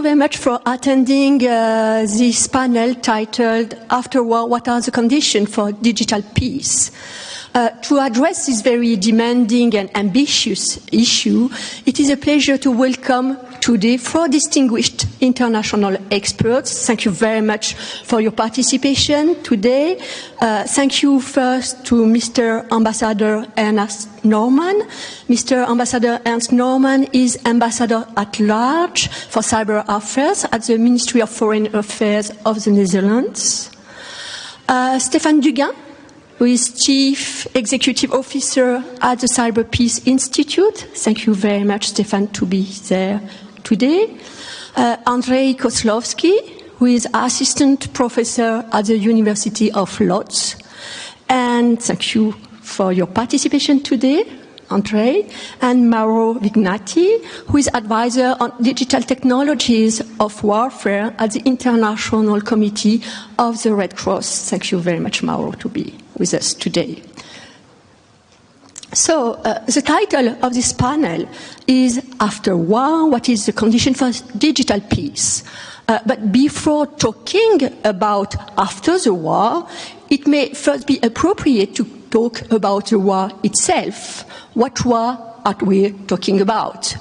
very much for attending this panel titled After War, What are the Conditions for Digital Peace? To address this very demanding and ambitious issue, it is a pleasure to welcome today 4 distinguished international experts. Thank you very much for your participation today. Thank you first to Mr. Ambassador Ernst Norman. Mr. Ambassador Ernst Norman is Ambassador at Large for Cyber Affairs at the Ministry of Foreign Affairs of the Netherlands. Stéphane Duguin, who is Chief Executive Officer at the Cyber Peace Institute. Thank you very much, Stéphane, to be there today. Andrzej Kozłowski, who is Assistant Professor at the University of Łódź. And thank you for your participation today, Andrzej. And Mauro Vignati, who is Advisor on Digital Technologies of Warfare at the International Committee of the Red Cross. Thank you very much, Mauro, to be with us today. So, the title of this panel is After War, What is the Condition for Digital Peace? But before talking about after the war, it may first be appropriate to talk about the war itself. What war are we talking about?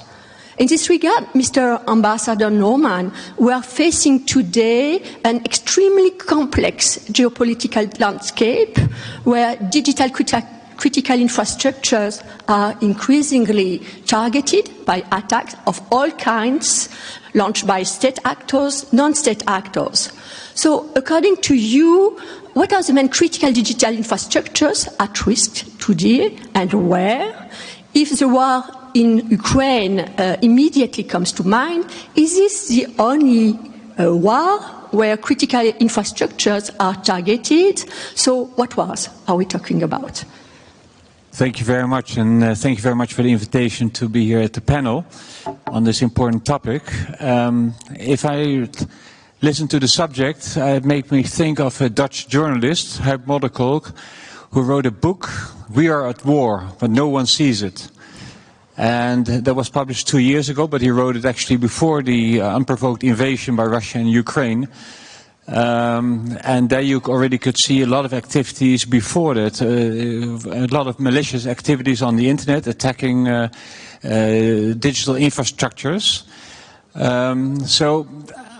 In this regard, Mr. Ambassador Norman, we are facing today an extremely complex geopolitical landscape where digital critical infrastructures are increasingly targeted by attacks of all kinds, launched by state actors, non-state actors. So, according to you, what are the main critical digital infrastructures at risk today and where? If the war in Ukraine immediately comes to mind, is this the only war where critical infrastructures are targeted? So what wars are we talking about? Thank you very much, and thank you very much for the invitation to be here at the panel on this important topic. If I listen to the subject, it made me think of a Dutch journalist, Huib Modderkolk, who wrote a book, We Are at War, but No One Sees It. And that was published 2 years ago, but he wrote it actually before the unprovoked invasion by Russia in Ukraine. And there you already could see a lot of activities before that, a lot of malicious activities on the internet, attacking digital infrastructures. So,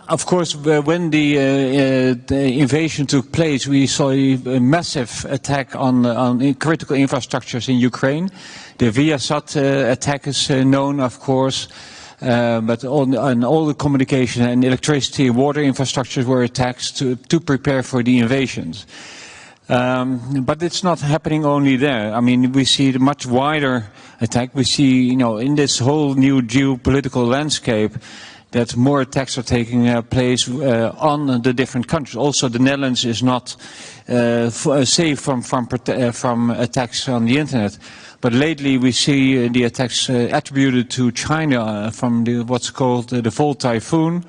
of course, when the invasion took place, we saw a massive attack on critical infrastructures in Ukraine. The Viasat attack is known, of course, but all the communication and electricity and water infrastructures were attacked to prepare for the invasions. But it's not happening only there. I mean, we see a much wider attack. We see, in this whole new geopolitical landscape, that more attacks are taking place on the different countries. Also, the Netherlands is not safe from attacks on the internet. But lately, we see the attacks attributed to China from what's called the Volt Typhoon.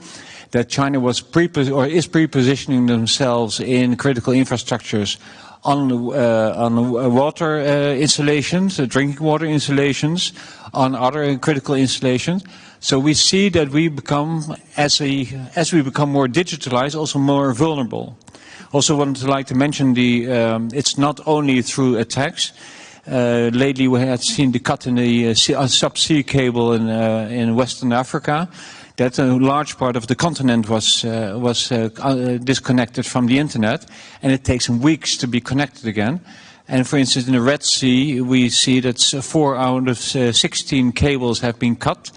That China was is pre-positioning themselves in critical infrastructures on water installations, drinking water installations, on other critical installations. So we see that we become, as we become more digitalized, also more vulnerable. Also, wanted to like to mention it's not only through attacks. Lately, we had seen the cut in the subsea cable in Western Africa. That a large part of the continent was disconnected from the internet, and it takes them weeks to be connected again. And for instance, in the Red Sea, we see that 4 out of 16 cables have been cut.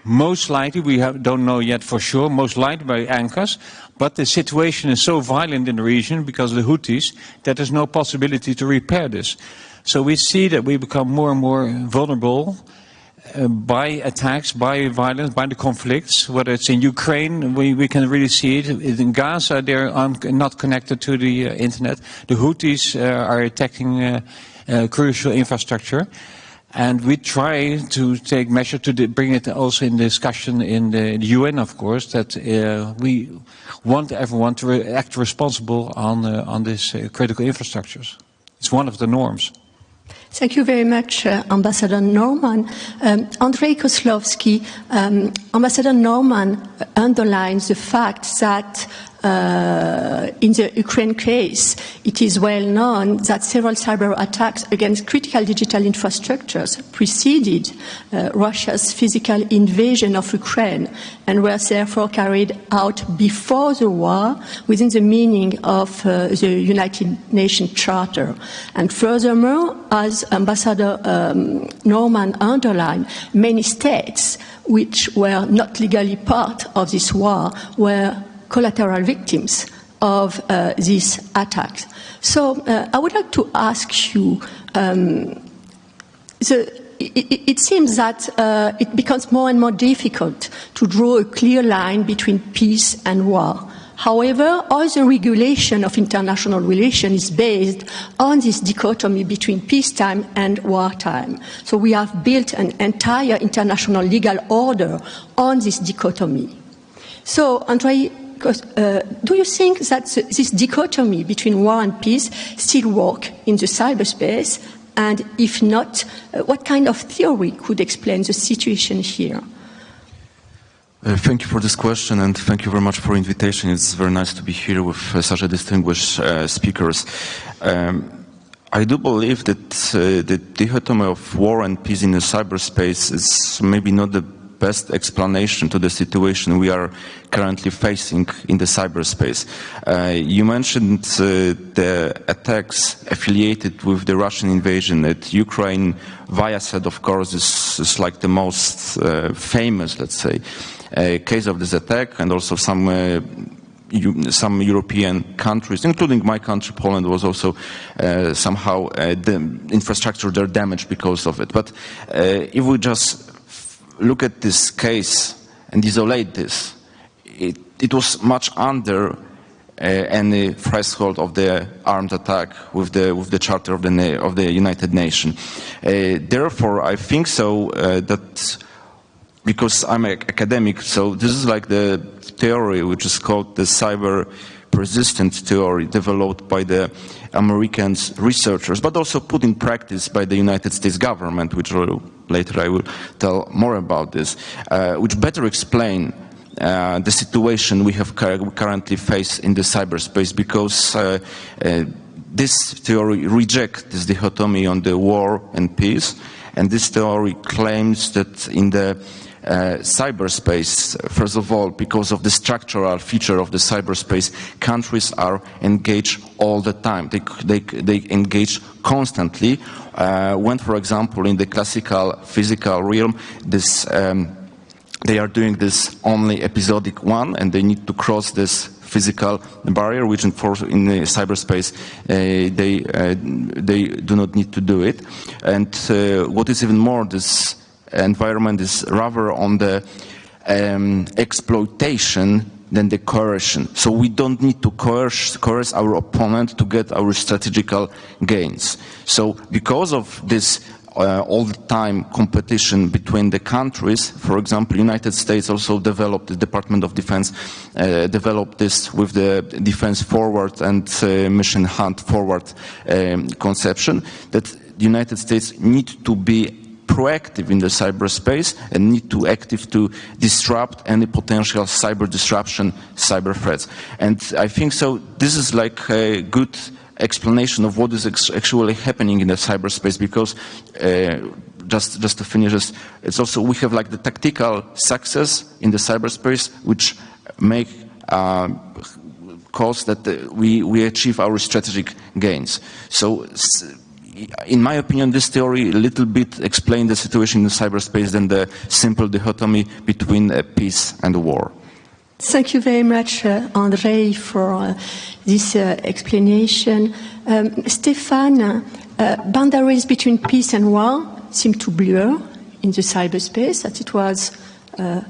Most likely, don't know yet for sure, most likely by anchors, but the situation is so violent in the region because of the Houthis that there's no possibility to repair this. So we see that we become more and more vulnerable by attacks, by violence, by the conflicts, whether it's in Ukraine, we can really see it. In Gaza, they're not connected to the internet. The Houthis are attacking crucial infrastructure. And we try to take measures to bring it also in discussion in the UN, of course, that we want everyone to act responsible on these critical infrastructures. It's one of the norms. Thank you very much, Ambassador Norman. Andrzej Kozłowski, Ambassador Norman underlines the fact that in the Ukraine case, it is well known that several cyber attacks against critical digital infrastructures preceded Russia's physical invasion of Ukraine and were therefore carried out before the war within the meaning of the United Nations Charter. And furthermore, as Ambassador Norman underlined, many states which were not legally part of this war were collateral victims of these attacks. So I would like to ask you, it seems that it becomes more and more difficult to draw a clear line between peace and war. However, all the regulation of international relations is based on this dichotomy between peacetime and wartime. So we have built an entire international legal order on this dichotomy. So, Andrei, do you think that this dichotomy between war and peace still works in the cyberspace? And if not, what kind of theory could explain the situation here? Thank you for this question, and thank you very much for the invitation. It's very nice to be here with such a distinguished speakers. I do believe that the dichotomy of war and peace in the cyberspace is maybe not the best explanation to the situation we are currently facing in the cyberspace. You mentioned the attacks affiliated with the Russian invasion at Ukraine. Viasat, of course, is like the most famous, let's say, case of this attack, and also some European countries, including my country, Poland, was also somehow the infrastructure there damaged because of it. But if we just look at this case and isolate this, it was much under any threshold of the armed attack with the Charter of the United Nations. Therefore, I think so that, because I'm an academic, so this is like the theory which is called the cyber persistent theory, developed by the American researchers, but also put in practice by the United States government, which later I will tell more about this, which better explain the situation we have currently face in the cyberspace, because this theory rejects this dichotomy on the war and peace, and this theory claims that in the cyberspace, first of all, because of the structural feature of the cyberspace, countries are engaged all the time. They engage constantly. When, for example, in the classical physical realm, this they are doing this only episodic one, and they need to cross this physical barrier, which in the cyberspace they do not need to do it. And what is even more, this environment is rather on the exploitation than the coercion. So we don't need to coerce our opponent to get our strategical gains. So because of this all the time competition between the countries, for example, United States also developed, the Department of Defense developed this with the Defense Forward and Mission Hunt Forward conception, that the United States need to be proactive in the cyberspace and need to active to disrupt any potential cyber disruption, cyber threats. And I think so this is like a good explanation of what is actually happening in the cyberspace, because just to finish this, it's also we have like the tactical success in the cyberspace, which make cause that we achieve our strategic gains. So in my opinion, this theory a little bit explains the situation in the cyberspace than the simple dichotomy between peace and war. Thank you very much, Andrei, for this explanation. Stefan, boundaries between peace and war seem to blur in the cyberspace, as it was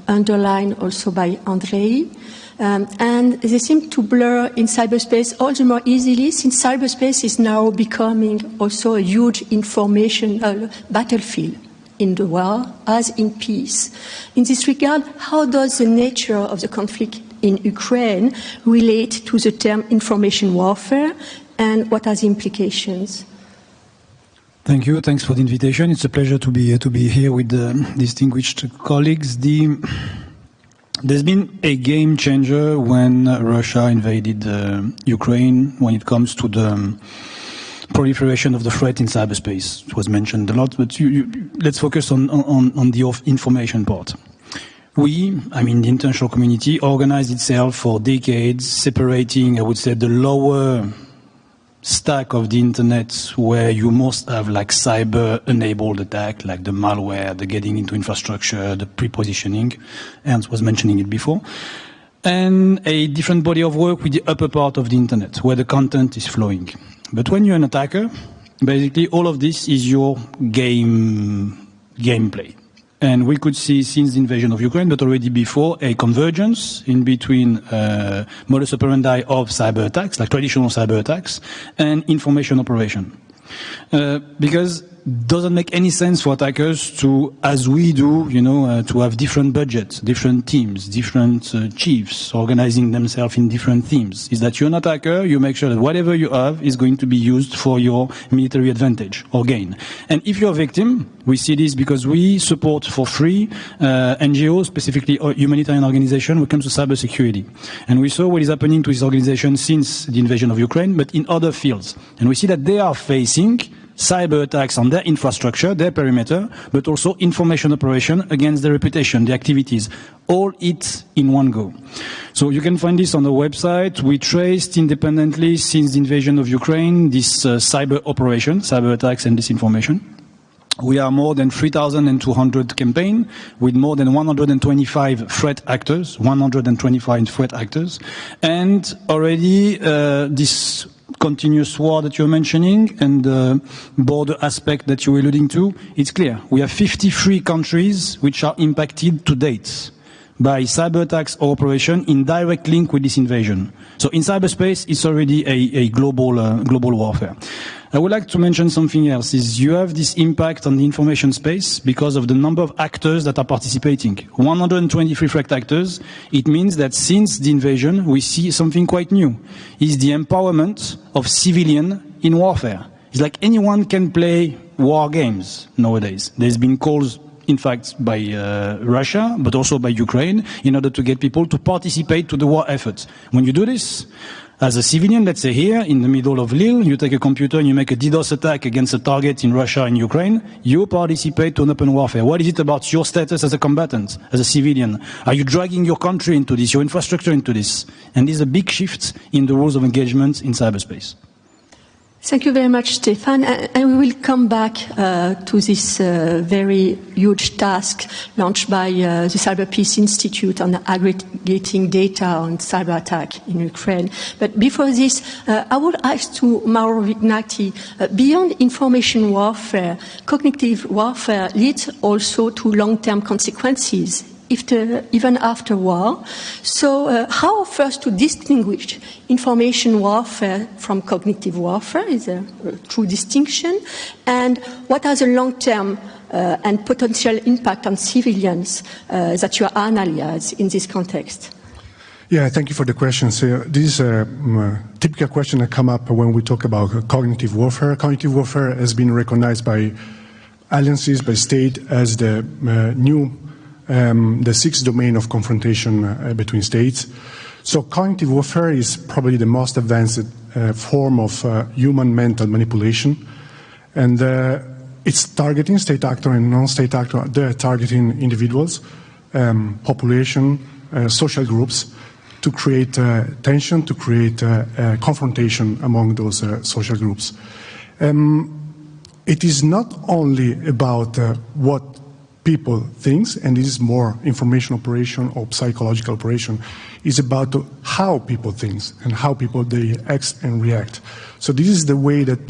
underlined also by Andrei. And they seem to blur in cyberspace all the more easily, since cyberspace is now becoming also a huge informational battlefield in the war as in peace. In this regard, how does the nature of the conflict in Ukraine relate to the term information warfare, and what are the implications? Thank you. Thanks for the invitation. It's a pleasure to be here with distinguished colleagues. There's been a game changer when Russia invaded Ukraine when it comes to the proliferation of the threat in cyberspace. It was mentioned a lot, but let's focus on the information part. We, I mean the international community, organized itself for decades, separating, I would say, the lower stack of the internet where you most have like cyber-enabled attack, like the malware, the getting into infrastructure, the pre-positioning, Ernst was mentioning it before, and a different body of work with the upper part of the internet, where the content is flowing. But when you're an attacker, basically all of this is your gameplay. And we could see since the invasion of Ukraine, but already before, a convergence in between modus operandi of cyber attacks, like traditional cyber attacks, and information operation. Because it doesn't make any sense for attackers to, as we do, to have different budgets, different teams, different chiefs organizing themselves in different themes. Is that you're an attacker, you make sure that whatever you have is going to be used for your military advantage or gain. And if you're a victim, we see this because we support for free NGOs, specifically humanitarian organizations, when it comes to cybersecurity. And we saw what is happening to this organization since the invasion of Ukraine, but in other fields. And we see that they are facing cyber attacks on their infrastructure, their perimeter, but also information operation against their reputation, the activities, all it in one go. So you can find this on the website. We traced independently since the invasion of Ukraine this cyber operation, cyber attacks and disinformation. We are more than 3,200 campaign with more than 125 threat actors, and already this continuous war that you're mentioning and the border aspect that you were alluding to, it's clear. We have 53 countries which are impacted to date by cyber attacks or operation in direct link with this invasion. So in cyberspace, it's already a global warfare. I would like to mention something else, is you have this impact on the information space because of the number of actors that are participating. 123 threat actors. It means that since the invasion, we see something quite new, is the empowerment of civilian in warfare. It's like anyone can play war games nowadays. There's been calls, in fact, by Russia, but also by Ukraine, in order to get people to participate to the war effort. When you do this, as a civilian, let's say here, in the middle of Lille, you take a computer and you make a DDoS attack against a target in Russia and Ukraine, you participate to an open warfare. What is it about your status as a combatant, as a civilian? Are you dragging your country into this, your infrastructure into this? And this is a big shift in the rules of engagement in cyberspace. Thank you very much, Stefan. And we will come back to this very huge task launched by the Cyber Peace Institute on aggregating data on cyber attack in Ukraine. But before this, I would ask to Mauro Vignati, beyond information warfare, cognitive warfare leads also to long-term consequences even after war. So how first to distinguish information warfare from cognitive warfare is a true distinction, and what are the long-term and potential impact on civilians that you analyze in this context? Yeah, thank you for the question. So this is a typical question that come up when we talk about cognitive warfare. Cognitive warfare has been recognized by alliances, by state, as the the sixth domain of confrontation between states. So cognitive warfare is probably the most advanced form of human mental manipulation. And it's targeting state actor and non-state actor. They're targeting individuals, population, social groups, to create tension, to create confrontation among those social groups. It is not only about what people thinks, and this is more information operation or psychological operation, is about how people think and how people they act and react. So this is the way that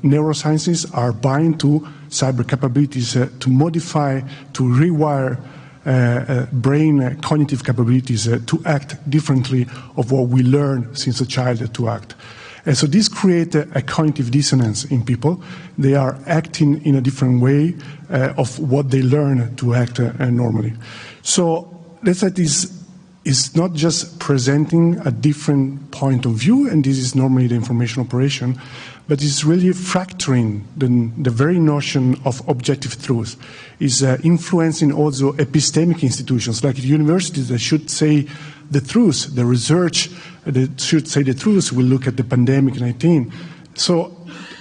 neurosciences are bind to cyber capabilities to modify, to rewire brain cognitive capabilities to act differently of what we learn since a child to act. And so this creates a cognitive dissonance in people. They are acting in a different way of what they learn to act normally. So let's say this is not just presenting a different point of view, and this is normally the information operation, but it's really fracturing the very notion of objective truth. It's influencing also epistemic institutions like universities that should say the truth, the research that should say the truth will look at the pandemic-19. So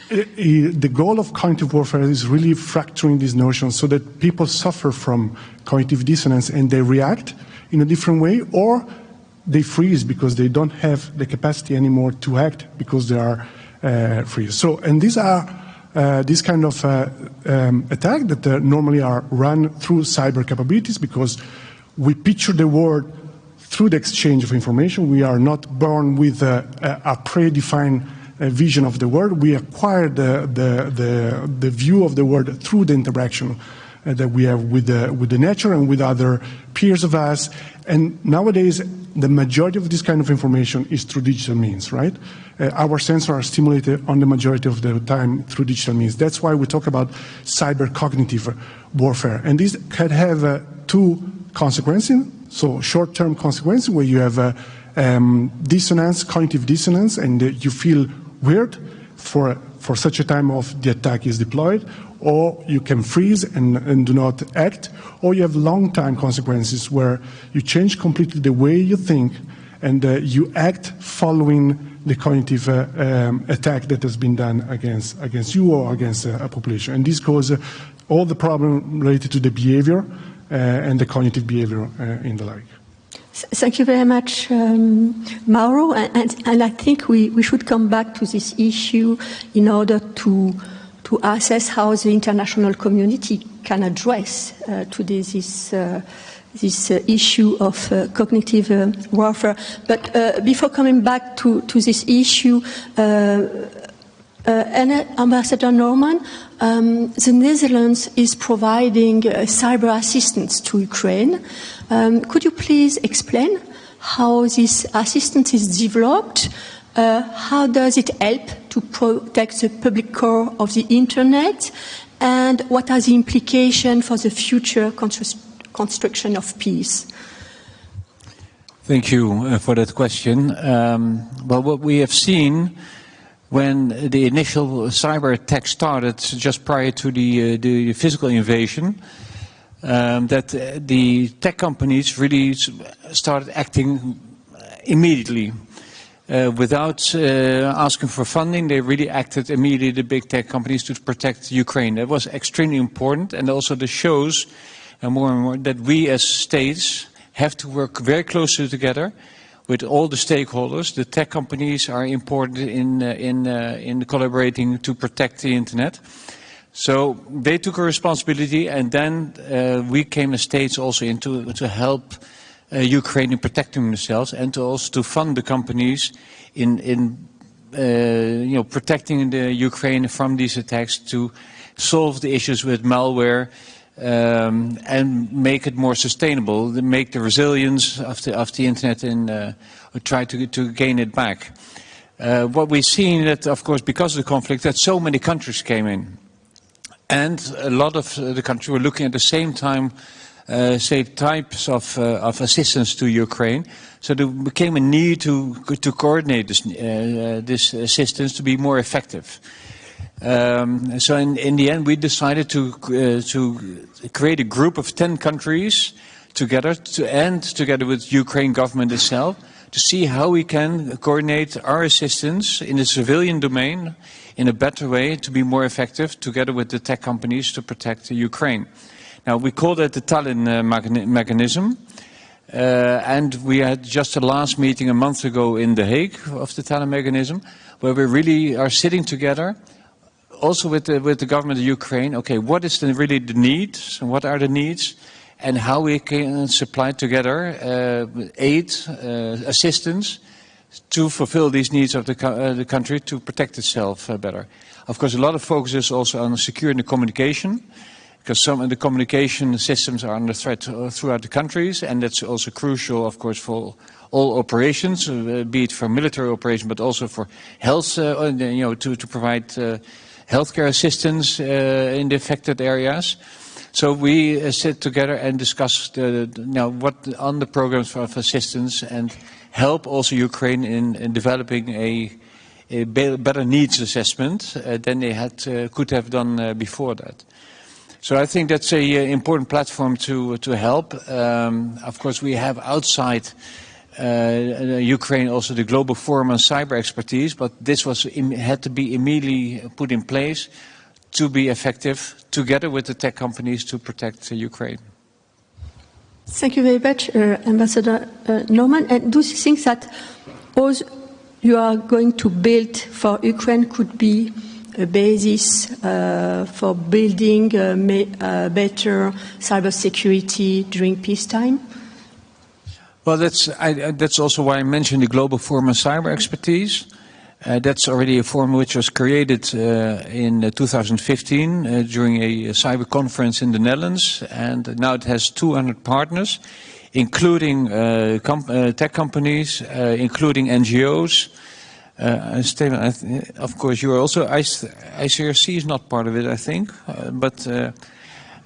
the goal of cognitive warfare is really fracturing these notions so that people suffer from cognitive dissonance and they react in a different way, or they freeze because they don't have the capacity anymore to act because they are freeze. So, and these are these kind of attacks that normally are run through cyber capabilities because we picture the world through the exchange of information. We are not born with a predefined vision of the world. We acquire the view of the world through the interaction that we have with the nature and with other peers of us. And nowadays, the majority of this kind of information is through digital means, right? Our sensors are stimulated on the majority of the time through digital means. That's why we talk about cyber cognitive warfare. And this can have two consequences. So short-term consequences where you have dissonance, cognitive dissonance, and you feel weird for such a time of the attack is deployed, or you can freeze and do not act, or you have long-time consequences where you change completely the way you think and you act following the cognitive attack that has been done against you or against a population. And this causes all the problem related to the behavior and the cognitive behavior in the like. Thank you very much, Mauro. And I think we should come back to this issue in order to assess how the international community can address this issue of cognitive warfare. But before coming back to this issue, Ambassador Norman, the Netherlands is providing cyber assistance to Ukraine. Could you please explain how this assistance is developed? How does it help to protect the public core of the Internet? And what are the implications for the future construction of peace? Thank you for that question. Well, what we have seen when the initial cyber attack started just prior to the physical invasion, that the tech companies really started acting immediately. Without asking for funding, they really acted immediately, the big tech companies, to protect Ukraine. That was extremely important, and also this shows more and more that we as states have to work very closely together with all the stakeholders. The tech companies are important in collaborating to protect the Internet. So they took a responsibility, and then we came as states also to help Ukraine in protecting themselves, and to fund the companies in protecting the Ukraine from these attacks, to solve the issues with malware and make it more sustainable, make the resilience of the Internet and try to gain it back. What we've seen that, of course, because of the conflict, that so many countries came in, and a lot of the countries were looking at the same time. Types of assistance to Ukraine. So there became a need to coordinate this assistance to be more effective. So in the end, we decided to create a group of 10 countries together, together with Ukraine government itself, to see how we can coordinate our assistance in the civilian domain in a better way to be more effective, together with the tech companies, to protect Ukraine. Now, we call that the Tallinn mechanism, and we had just a last meeting a month ago in The Hague of the Tallinn mechanism, where we really are sitting together, also with the government of Ukraine. Okay, what is really the needs, and what are the needs, and how we can supply together aid, assistance, to fulfill these needs of the country to protect itself better. Of course, a lot of focus is also on securing the communication, because some of the communication systems are under threat throughout the countries, and that's also crucial, of course, for all operations, be it for military operations, but also for health, to provide healthcare assistance in the affected areas. So we sit together and discuss what on the programs of assistance, and help also Ukraine in developing a a better needs assessment than they could have done before that. So I think that's an important platform to help. Of course, we have outside Ukraine also the Global Forum on Cyber Expertise, but this had to be immediately put in place to be effective together with the tech companies to protect Ukraine. Thank you very much, Ambassador Norman. And do you think that all you are going to build for Ukraine could be a basis for building better cybersecurity during peacetime? Well, that's also why I mentioned the Global Forum on Cyber Expertise. That's already a forum which was created in 2015 during a cyber conference in the Netherlands, and now it has 200 partners, including tech companies, including NGOs. Steven, of course, you are also, ICRC is not part of it, I think, but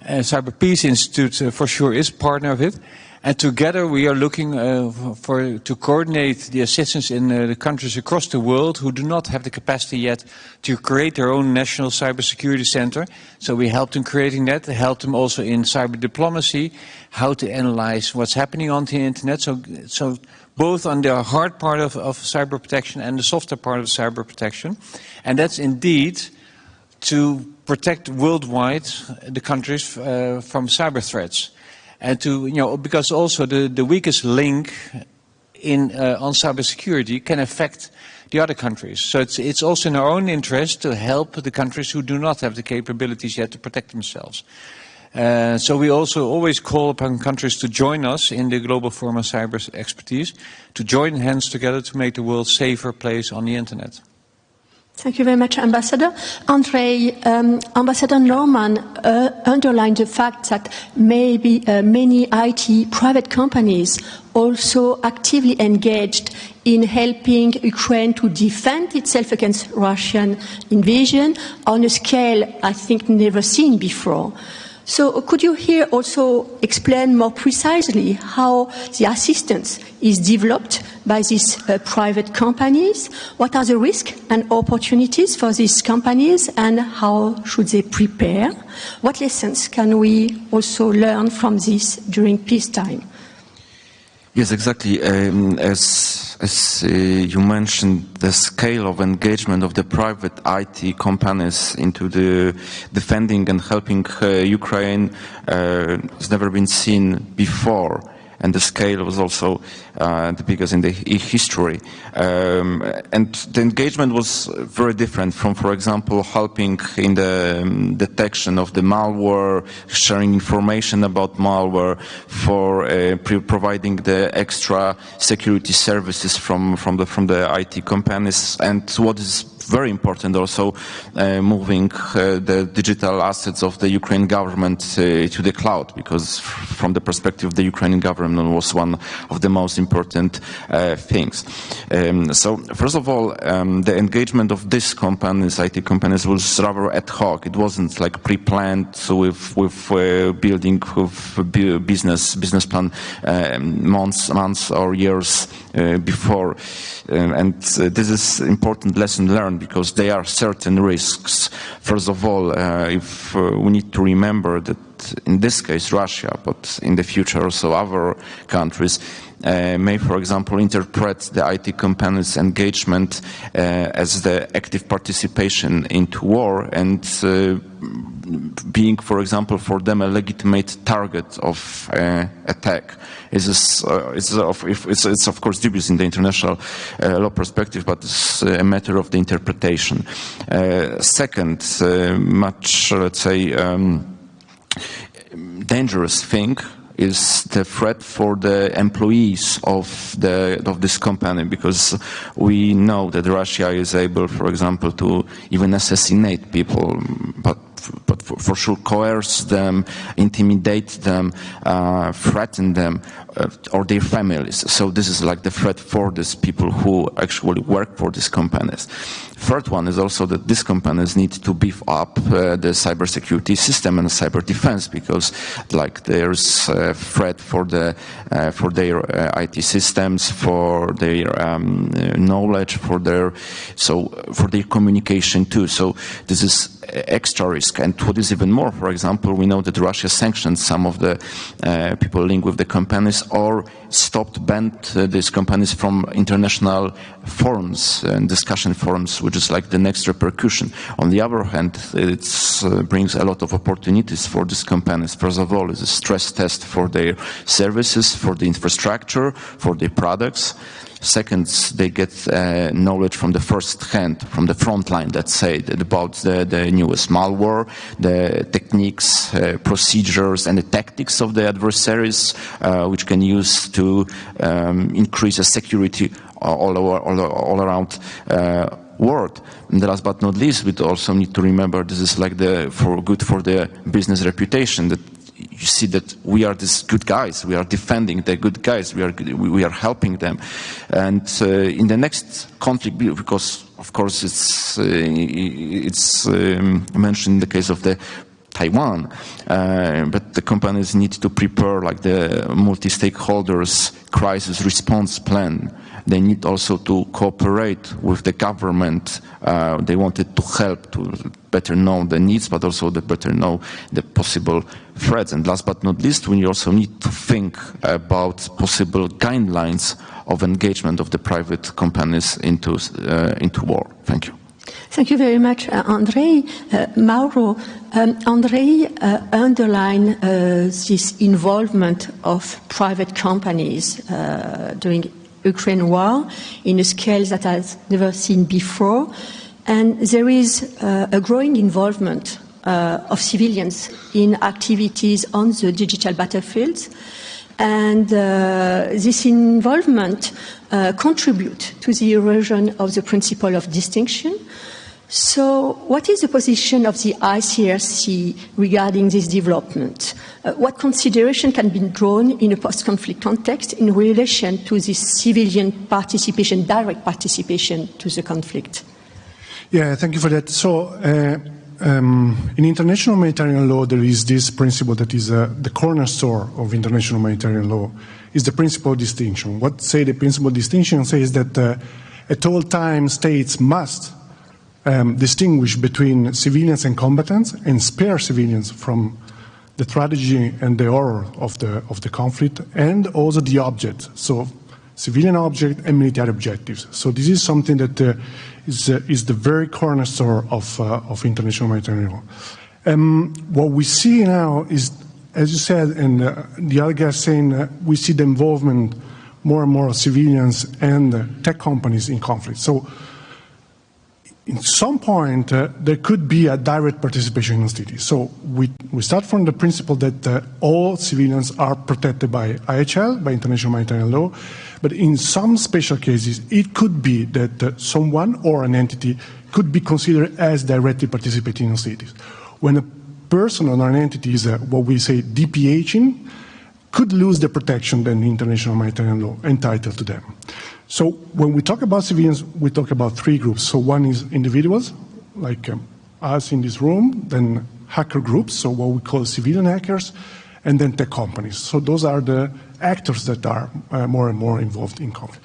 Cyber Peace Institute for sure is partner of it. And together we are looking to coordinate the assistance in the countries across the world who do not have the capacity yet to create their own national cybersecurity center. So we help them creating that, help them also in cyber diplomacy, how to analyze what's happening on the internet. So both on the hard part of cyber protection and the softer part of cyber protection. And that's indeed to protect worldwide the countries from cyber threats. And because also the weakest link on cybersecurity can affect the other countries. So it's also in our own interest to help the countries who do not have the capabilities yet to protect themselves. So we also always call upon countries to join us in the Global Forum on Cyber Expertise, to join hands together to make the world a safer place on the internet. Thank you very much, Ambassador. Andre, Ambassador Norman underlined the fact that maybe many IT private companies also actively engaged in helping Ukraine to defend itself against Russian invasion on a scale I think never seen before. So could you here also explain more precisely how the assistance is developed by these private companies? What are the risks and opportunities for these companies, and how should they prepare? What lessons can we also learn from this during peacetime? Yes, exactly. As you mentioned, the scale of engagement of the private IT companies into the defending and helping Ukraine has never been seen before. And the scale was also the biggest in the history. And the engagement was very different from, for example, helping in the detection of the malware, sharing information about malware, for providing the extra security services from the IT companies. And what is very important also, moving the digital assets of the Ukrainian government to the cloud, because from the perspective of the Ukrainian government was one of the most important things. So first of all, the engagement of these companies, IT companies, was rather ad hoc. It wasn't like pre-planned with building with business plan months or years before. And this is important lesson learned, because there are certain risks. First of all, if we need to remember that in this case Russia, but in the future also other countries, may, for example, interpret the IT companies' engagement as the active participation into war, and being, for example, for them a legitimate target of attack. It's of course dubious in the international law perspective, but it's a matter of the interpretation. Second, much, let's say, dangerous thing is the threat for the employees of this company, because we know that Russia is able, for example, to even assassinate people, but but for sure coerce them, intimidate them, threaten them, or their families. So this is like the threat for these people who actually work for these companies. Third one is also that these companies need to beef up the cybersecurity system and cyber defense, because like there's a threat for their IT systems, for their knowledge, for their communication too. So this is extra risk. And what is even more, for example, we know that Russia sanctioned some of the people linked with the companies, or banned these companies from international forums and discussion forums, which is like the next repercussion. On the other hand, it brings a lot of opportunities for these companies. First of all, it's a stress test for their services, for the infrastructure, for their products. Second, they get knowledge from the first hand, from the front line, let's say, about the newest malware, the techniques, procedures, and the tactics of the adversaries, which can use to increase the security all around world. And last but not least, we also need to remember this is like good for the business reputation, that you see that we are these good guys, we are defending the good guys, we are helping them. And in the next conflict, because of course it's mentioned in the case of the Taiwan, but the companies need to prepare like the multi-stakeholders crisis response plan. They need also to cooperate with the government. They wanted to help to better know the needs, but also to better know the possible threats. And last but not least, we also need to think about possible guidelines of engagement of the private companies into war. Thank you. Thank you very much, Andrei. Mauro, Andrei underlined this involvement of private companies during Ukraine war in a scale that has never seen before, and there is a growing involvement of civilians in activities on the digital battlefields, and this involvement contributes to the erosion of the principle of distinction. So what is the position of the ICRC regarding this development? What consideration can be drawn in a post-conflict context in relation to this civilian participation, direct participation to the conflict? Yeah, thank you for that. So in international humanitarian law, there is this principle that is the cornerstone of international humanitarian law, is the principle of distinction. What say the principle of distinction says that at all times states must distinguish between civilians and combatants and spare civilians from the tragedy and the horror of the conflict, and also the object, so civilian object and military objectives. So this is something that is the very cornerstone of international humanitarian law. What we see now is, as you said, and the other guy saying, we see the involvement more and more of civilians and tech companies in conflict. So in some point, there could be a direct participation in hostilities. So we start from the principle that all civilians are protected by IHL, by international humanitarian law, but in some special cases, it could be that someone or an entity could be considered as directly participating in hostilities. When a person or an entity is what we say DPHing, could lose the protection that the international humanitarian law entitled to them. So when we talk about civilians, we talk about three groups. So one is individuals, like us in this room, then hacker groups, so what we call civilian hackers, and then tech companies. So those are the actors that are more and more involved in conflict.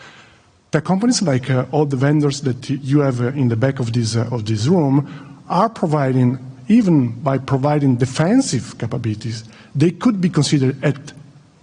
Tech companies, like all the vendors that you have in the back of this room, are providing, even by providing defensive capabilities, they could be considered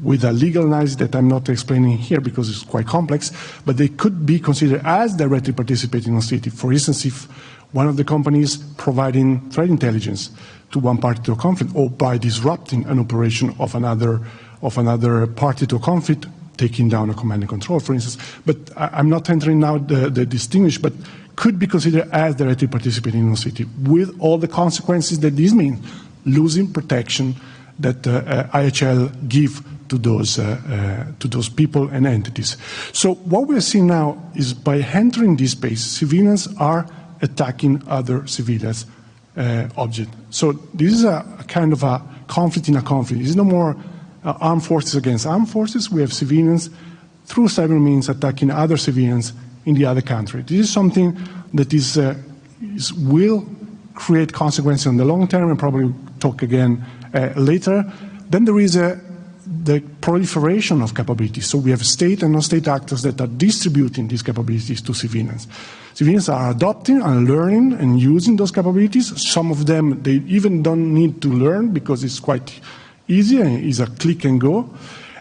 with a legal analysis that I'm not explaining here because it's quite complex, but they could be considered as directly participating in hostility. For instance, if one of the companies providing threat intelligence to one party to a conflict, or by disrupting an operation of another party to a conflict, taking down a command and control, for instance. But I'm not entering now the distinguish, but could be considered as directly participating in hostility, with all the consequences that this means, losing protection that IHL give to those people and entities. So what we're seeing now is by entering this space, civilians are attacking other civilians object. So this is a kind of a conflict in a conflict. It's no more armed forces against armed forces. We have civilians through cyber means attacking other civilians in the other country. This is something that will create consequences in the long term, and probably talk again later. Then there is the proliferation of capabilities. So we have state and non-state actors that are distributing these capabilities to civilians. Civilians are adopting and learning and using those capabilities. Some of them, they even don't need to learn because it's quite easy and it's a click and go.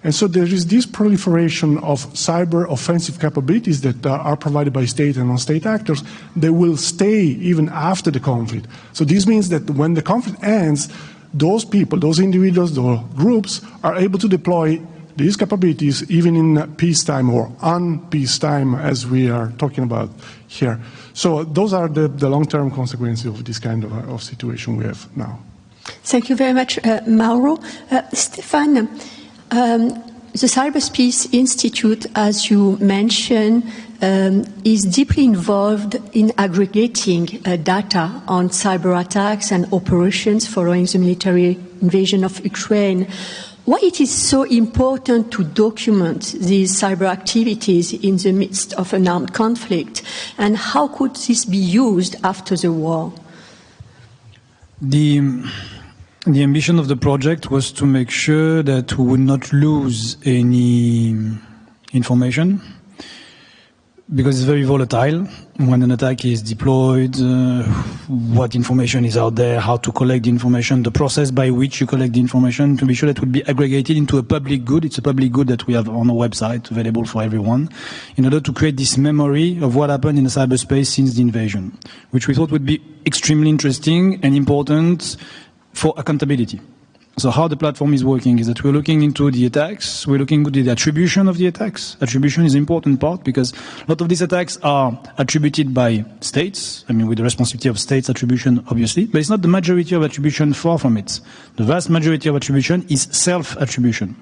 And so there is this proliferation of cyber offensive capabilities that are provided by state and non-state actors. They will stay even after the conflict. So this means that when the conflict ends, those people, those individuals, those groups are able to deploy these capabilities even in peacetime or un-peacetime, as we are talking about here. So those are the long-term consequences of this kind of situation we have now. Thank you very much, Mauro. Stefan, the Cyberspace Institute, as you mentioned, is deeply involved in aggregating data on cyber attacks and operations following the military invasion of Ukraine. Why it is so important to document these cyber activities in the midst of an armed conflict, and how could this be used after the war? The ambition of the project was to make sure that we would not lose any information, because it's very volatile when an attack is deployed, what information is out there, how to collect the information, the process by which you collect the information, to be sure that it would be aggregated into a public good. It's a public good that we have on our website, available for everyone, in order to create this memory of what happened in the cyberspace since the invasion, which we thought would be extremely interesting and important for accountability. So how the platform is working is that we're looking into the attacks, we're looking into the attribution of the attacks. Attribution is an important part because a lot of these attacks are attributed by states, I mean with the responsibility of states attribution obviously, but it's not the majority of attribution, far from it. The vast majority of attribution is self-attribution,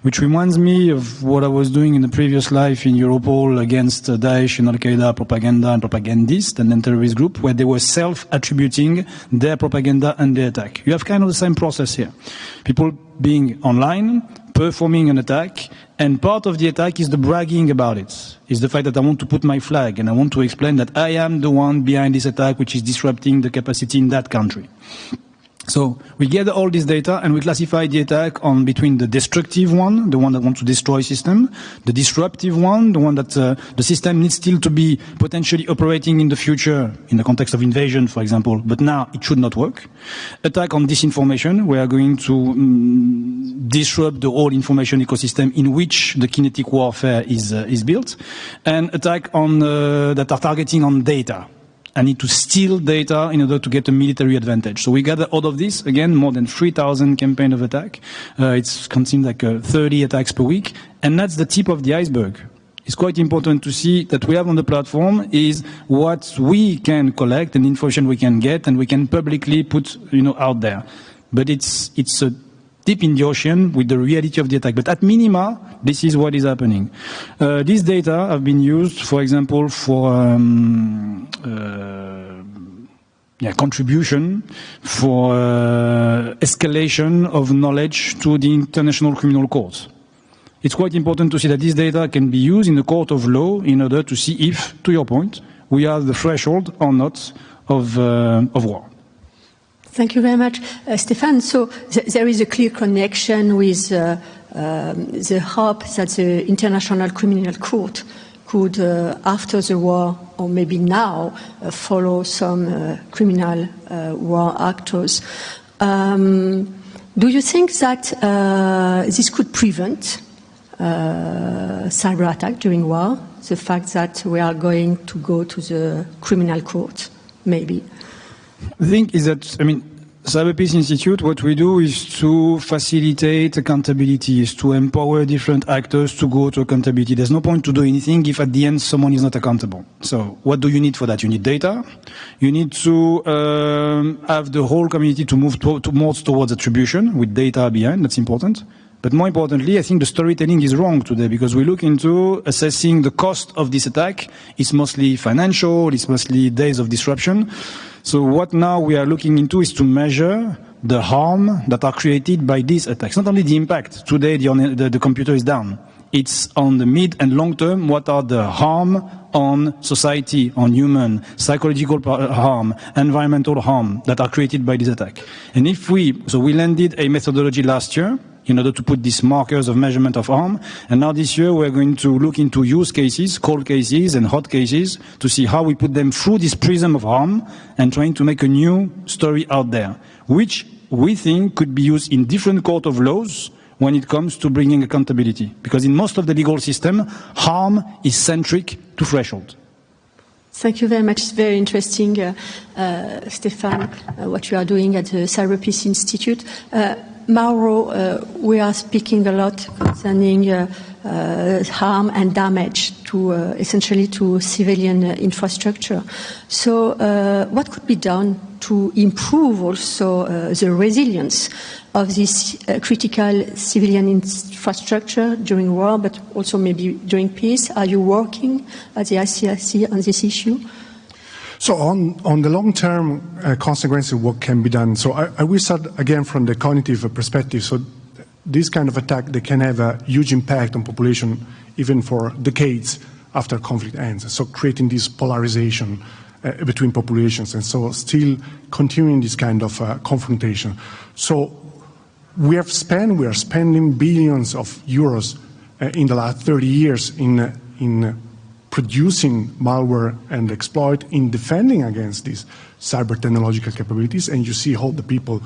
which reminds me of what I was doing in the previous life in Europol against Daesh and Al-Qaeda propaganda and propagandists and then terrorist group, where they were self-attributing their propaganda and their attack. You have kind of the same process here. People being online, performing an attack, and part of the attack is the bragging about it. Is the fact that I want to put my flag and I want to explain that I am the one behind this attack which is disrupting the capacity in that country. So we gather all this data and we classify the attack on between the destructive one, the one that wants to destroy system, the disruptive one, the one that the system needs still to be potentially operating in the future in the context of invasion, for example, but now it should not work. Attack on disinformation, we are going to disrupt the whole information ecosystem in which the kinetic warfare is built, and attack on that are targeting on data. I need to steal data in order to get a military advantage. So we gather all of this, again, more than 3,000 campaigns of attack. It's consumed like 30 attacks per week. And that's the tip of the iceberg. It's quite important to see that we have on the platform is what we can collect and information we can get and we can publicly put, out there. But it's a deep in the ocean with the reality of the attack. But at minima, this is what is happening. These data have been used, for example, for contribution, for escalation of knowledge to the International Criminal Court. It's quite important to see that this data can be used in the court of law in order to see if, to your point, we are the threshold or not of war. Thank you very much, Stefan. So there is a clear connection with the hope that the International Criminal Court could, after the war, or maybe now, follow some criminal war actors. Do you think that this could prevent cyber attack during war? The fact that we are going to go to the criminal court, maybe? The thing is that, Cyberspace Institute, what we do is to facilitate accountability, is to empower different actors to go to accountability. There's no point to do anything if at the end someone is not accountable. So what do you need for that? You need data. You need to have the whole community to move more towards attribution with data behind. That's important. But more importantly, I think the storytelling is wrong today because we look into assessing the cost of this attack. It's mostly financial, it's mostly days of disruption. So what now we are looking into is to measure the harm that are created by these attacks. Not only the impact. Today the computer is down. It's on the mid and long term, what are the harm on society, on human, psychological harm, environmental harm that are created by this attack. And we landed a methodology last year in order to put these markers of measurement of harm. And now this year we're going to look into use cases, cold cases and hot cases to see how we put them through this prism of harm and trying to make a new story out there, which we think could be used in different court of laws when it comes to bringing accountability. Because in most of the legal system, harm is centric to threshold. Thank you very much. It's very interesting, Stéphane, what you are doing at the Cyber Peace Institute. Mauro, we are speaking a lot concerning harm and damage to essentially to civilian infrastructure. So what could be done to improve also the resilience of this critical civilian infrastructure during war, but also maybe during peace? Are you working at the ICIC on this issue? So on the long-term consequences, what can be done? So I will start again from the cognitive perspective. So this kind of attack, they can have a huge impact on population even for decades after conflict ends. So creating this polarization between populations and so still continuing this kind of confrontation. So we are spending billions of euros in the last 30 years in producing malware and exploit, in defending against these cyber technological capabilities. And you see all the people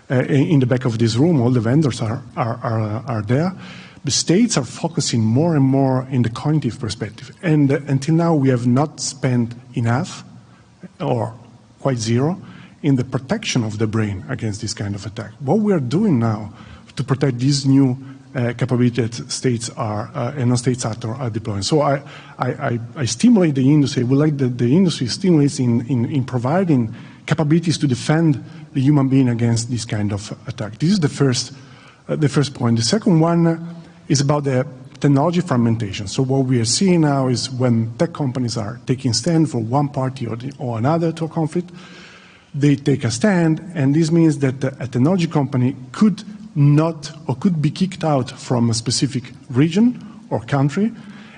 in the back of this room, all the vendors are there. The states are focusing more and more in the cognitive perspective. And until now, we have not spent enough, or quite zero, in the protection of the brain against this kind of attack. What we are doing now to protect these new capability that states and non-state actors are deploying. So I stimulate the industry. We like the industry stimulates in providing capabilities to defend the human being against this kind of attack. This is the first point. The second one is about the technology fragmentation. So what we are seeing now is when tech companies are taking stand for one party or another to a conflict, they take a stand, and this means that a technology company could not or could be kicked out from a specific region or country.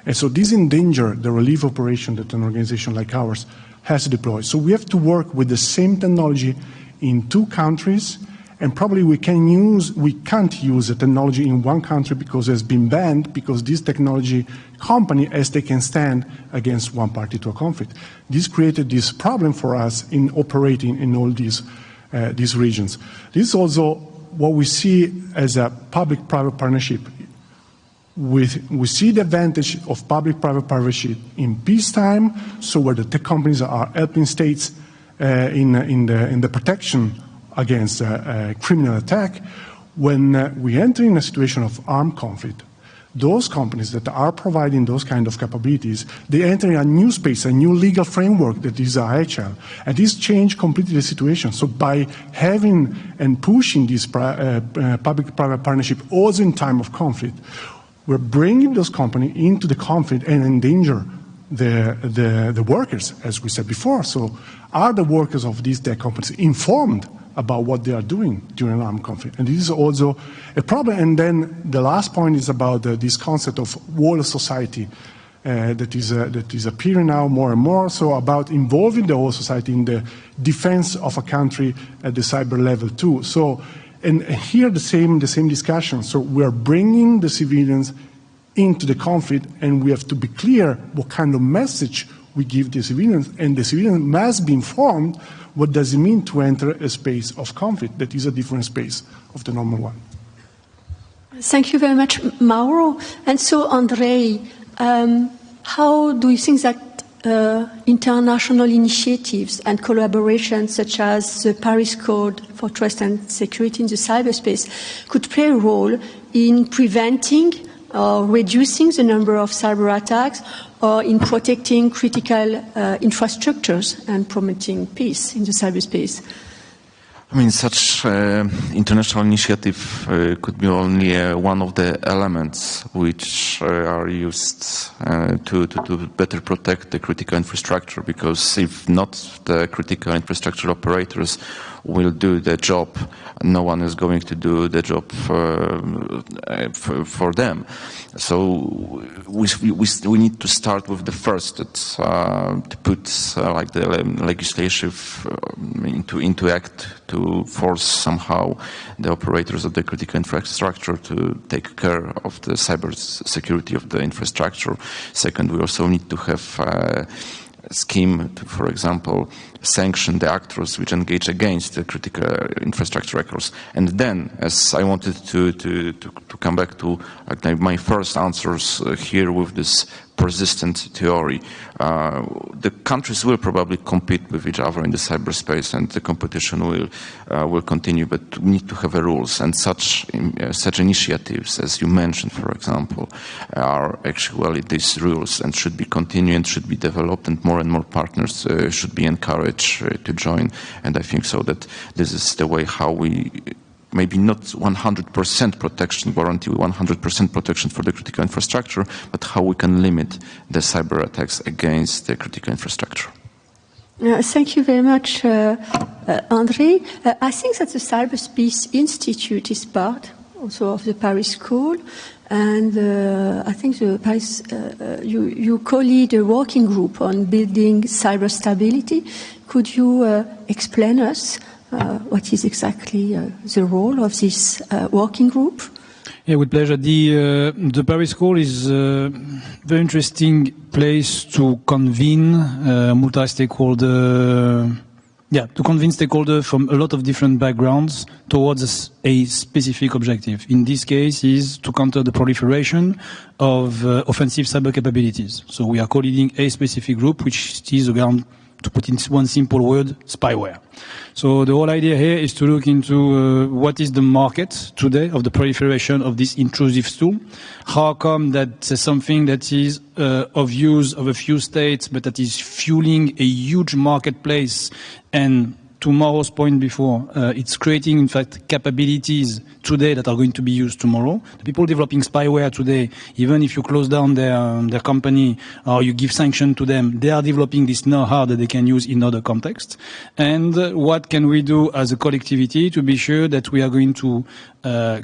And so this endangers the relief operation that an organization like ours has deployed. So we have to work with the same technology in two countries, and probably we can't use a technology in one country because it's been banned, because this technology company has taken stand against one party to a conflict. This created this problem for us in operating in all these regions. This is also what we see as a public-private partnership. We see the advantage of public-private partnership in peacetime, so where the tech companies are helping states in the protection against a criminal attack. When we enter in a situation of armed conflict, those companies that are providing those kind of capabilities, they enter in a new space, a new legal framework that is IHL, and this changed completely the situation. So by having and pushing this public-private partnership also in time of conflict, we're bringing those companies into the conflict and endanger the workers, as we said before. So are the workers of these tech companies informed about what they are doing during an armed conflict? And this is also a problem. And then the last point is about this concept of whole society that is appearing now more and more. So about involving the whole society in the defense of a country at the cyber level too. So, and here the same discussion. So we are bringing the civilians into the conflict, and we have to be clear what kind of message we give the civilians, and the civilians must be informed what does it mean to enter a space of conflict that is a different space of the normal one. Thank you very much, Mauro. And so, Andrei, how do you think that international initiatives and collaborations such as the Paris Code for Trust and Security in the cyberspace could play a role in preventing or reducing the number of cyber attacks, or in protecting critical infrastructures and promoting peace in the cyberspace? I mean, such such international initiative could be only one of the elements which are used to better protect the critical infrastructure, because if not, the critical infrastructure operators will do the job. No one is going to do the job for them. So we need to start with the first, to put like the legislation into act to force somehow the operators of the critical infrastructure to take care of the cyber security of the infrastructure. Second, we also need to have a scheme to, for example, sanction the actors which engage against the critical infrastructure actors. And then, as I wanted to come back to my first answers here with this persistent theory, the countries will probably compete with each other in the cyberspace, and the competition will continue. But we need to have rules, and such initiatives, as you mentioned, for example, are actually these rules, and should be continued and should be developed, and more partners should be encouraged to join. And I think so that this is the way how we, maybe not 100% protection, guarantee 100% protection for the critical infrastructure, but how we can limit the cyber attacks against the critical infrastructure. Thank you very much, André. I think that the Cyberspace Institute is part also of the Paris School, and I think the Paris, you co-lead a working group on building cyber stability. Could you explain us what is exactly the role of this working group? Yeah, with pleasure. The Paris School is a very interesting place to convene multi-stakeholder, to convince stakeholders from a lot of different backgrounds towards a specific objective. In this case, is to counter the proliferation of offensive cyber capabilities. So we are co-leading a specific group, which is around, to put in one simple word, spyware. So the whole idea here is to look into what is the market today of the proliferation of this intrusive tool. How come that something that is of use of a few states, but that is fueling a huge marketplace, and tomorrow's point before, it's creating, in fact, capabilities today that are going to be used tomorrow. The people developing spyware today, even if you close down their company or you give sanction to them, they are developing this know-how that they can use in other contexts. And what can we do as a collectivity to be sure that we are going to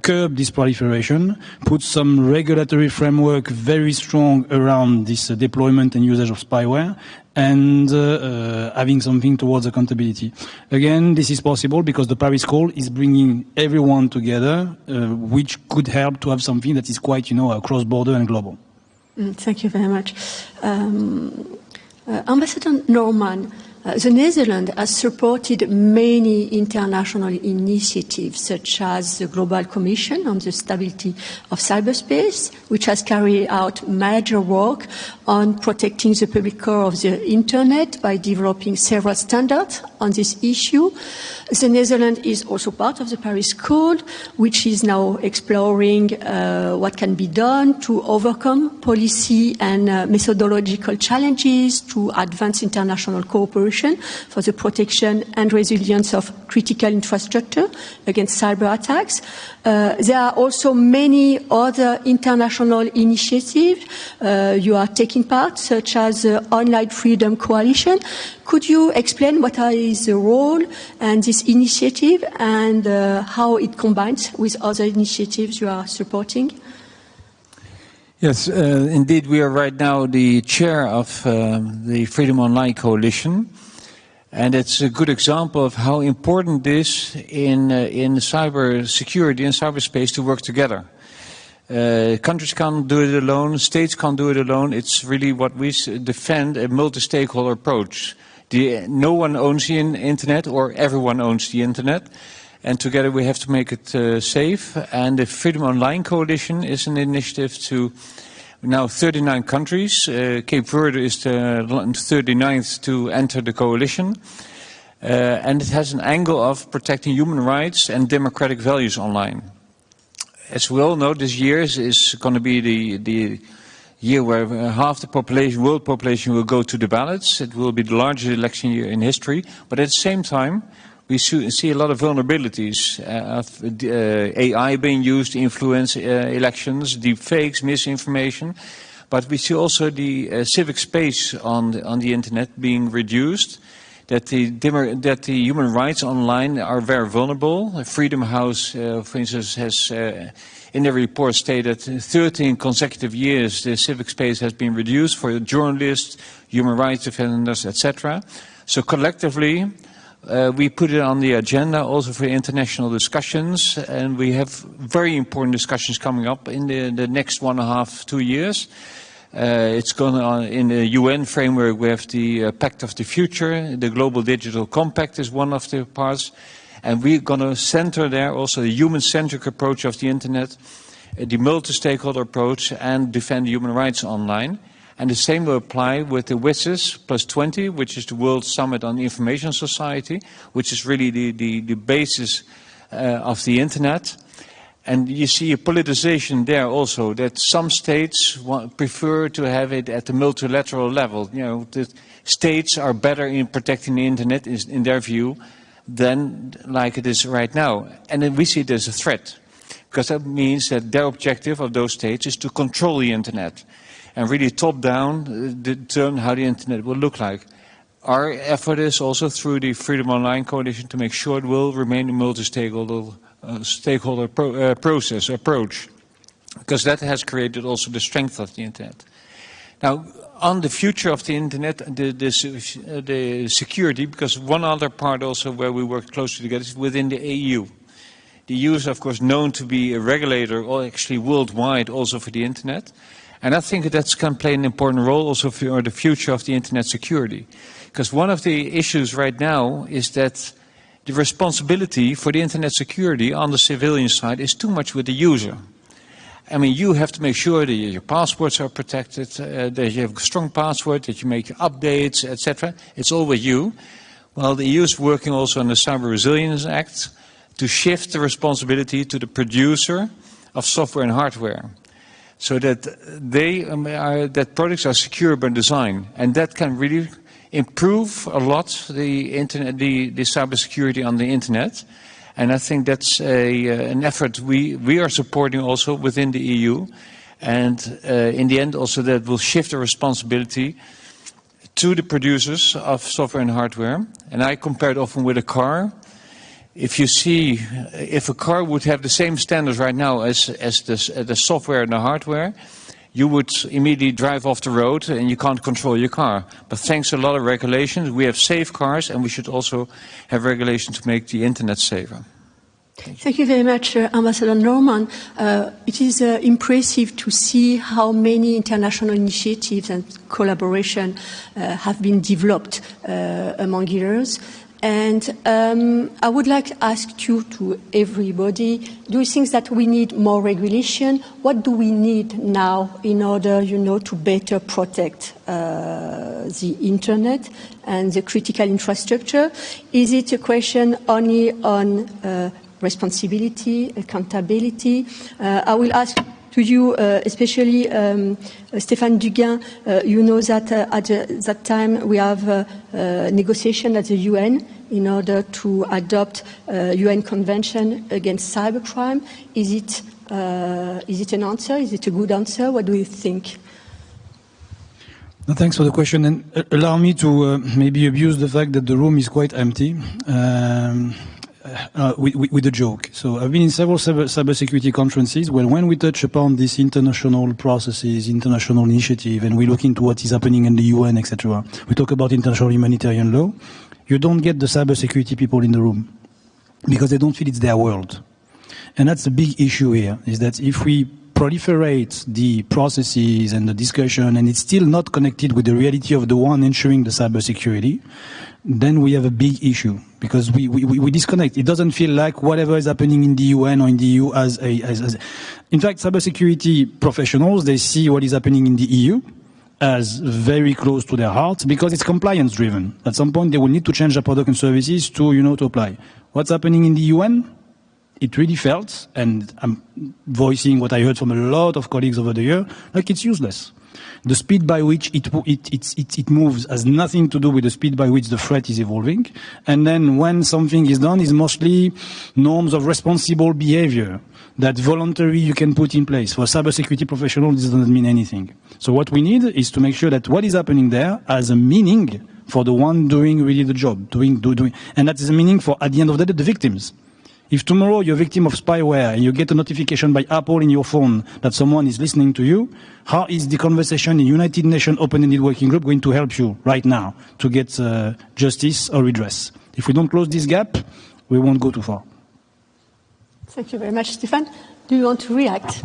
curb this proliferation, put some regulatory framework very strong around this deployment and usage of spyware, and having something towards accountability. Again, this is possible because the Paris School is bringing everyone together, which could help to have something that is quite, cross-border and global. Thank you very much. Ambassador Norman, the Netherlands has supported many international initiatives, such as the Global Commission on the Stability of Cyberspace, which has carried out major work on protecting the public core of the Internet by developing several standards on this issue. The Netherlands is also part of the Paris School, which is now exploring what can be done to overcome policy and methodological challenges to advance international cooperation for the protection and resilience of critical infrastructure against cyber attacks. There are also many other international initiatives you are taking part, such as the Online Freedom Coalition. Could you explain what is the role and this initiative and how it combines with other initiatives you are supporting? Yes, indeed, we are right now the chair of the Freedom Online Coalition. And it's a good example of how important it is in cyber security and cyberspace to work together. Countries can't do it alone, states can't do it alone. It's really what we defend, a multi-stakeholder approach. No one owns the internet, or everyone owns the internet. And together we have to make it safe. And the Freedom Online Coalition is an initiative to now 39 countries. Cape Verde is the 39th to enter the coalition. And it has an angle of protecting human rights and democratic values online. As we all know, this year is going to be the year where half the population, world population, will go to the ballots. It will be the largest election year in history. But at the same time, we see a lot of vulnerabilities of AI being used to influence elections, deep fakes, misinformation. But we see also the civic space on the internet being reduced, that the human rights online are very vulnerable. Freedom House, for instance, has in their report stated 13 consecutive years the civic space has been reduced for journalists, human rights defenders, etc. So collectively, we put it on the agenda also for international discussions, and we have very important discussions coming up in the next 1.5 to 2 years. It's going on in the UN framework. We have the Pact of the Future. The Global Digital Compact is one of the parts. And we're going to center there also the human-centric approach of the internet, the multi-stakeholder approach, and defend human rights online. And the same will apply with the WISIS +20, which is the World Summit on Information Society, which is really the basis of the internet. And you see a politicization there also, that some states prefer to have it at the multilateral level. You know, the states are better in protecting the internet, in their view, than like it is right now. And then we see it as a threat, because that means that their objective of those states is to control the internet and really top-down determine how the internet will look like. Our effort is also through the Freedom Online Coalition to make sure it will remain a multi-stakeholder approach, because that has created also the strength of the internet. Now, on the future of the internet, the security, because one other part also where we work closely together is within the EU. The EU is, of course, known to be a regulator, or actually worldwide, also for the internet. And I think that can play an important role also for the future of the internet security. Because one of the issues right now is that the responsibility for the internet security on the civilian side is too much with the user. I mean, you have to make sure that your passwords are protected, that you have a strong password, that you make updates, etc. It's all with you. Well, the EU is working also on the Cyber Resilience Act to shift the responsibility to the producer of software and hardware, so that that products are secure by design, and that can really improve a lot the internet, the cybersecurity on the internet. And I think that's an effort we are supporting also within the EU. And in the end also that will shift the responsibility to the producers of software and hardware. And I compare it often with a car. If you see, if a car would have the same standards right now as the software and the hardware, you would immediately drive off the road and you can't control your car. But thanks to a lot of regulations, we have safe cars, and we should also have regulations to make the internet safer. Thank you very much, Ambassador Norman. It is impressive to see how many international initiatives and collaboration have been developed among years. And I would like to ask you, to everybody, do you think that we need more regulation? What do we need now in order, to better protect the internet and the critical infrastructure? Is it a question only on responsibility, accountability? I will ask to you, especially Stéphane Duguin. You know that at that time we have negotiation at the UN in order to adopt a UN Convention against cybercrime. Is it an answer? Is it a good answer? What do you think? No, thanks for the question, and allow me to maybe abuse the fact that the room is quite empty. With a joke. So I've been in several cybersecurity conferences where when we touch upon these international processes, international initiative, and we look into what is happening in the UN, etc., we talk about international humanitarian law, you don't get the cybersecurity people in the room because they don't feel it's their world. And that's the big issue here, is that if we proliferate the processes and the discussion and it's still not connected with the reality of the one ensuring the cybersecurity, then we have a big issue, because we disconnect. It doesn't feel like whatever is happening in the UN or in the EU as in fact, cybersecurity professionals, they see what is happening in the EU as very close to their hearts because it's compliance driven. At some point, they will need to change their product and services to, to apply. What's happening in the UN? It really felt, and I'm voicing what I heard from a lot of colleagues over the year, like it's useless. The speed by which it moves has nothing to do with the speed by which the threat is evolving. And then when something is done, is mostly norms of responsible behavior that voluntary you can put in place. For a cybersecurity professional, this doesn't mean anything. So what we need is to make sure that what is happening there has a meaning for the one doing really the job, doing, and that is a meaning for, at the end of the day, the victims. If tomorrow you're a victim of spyware and you get a notification by Apple in your phone that someone is listening to you, how is the conversation in United Nations Open-Ended Working Group going to help you right now to get justice or redress? If we don't close this gap, we won't go too far. Thank you very much, Stefan. Do you want to react,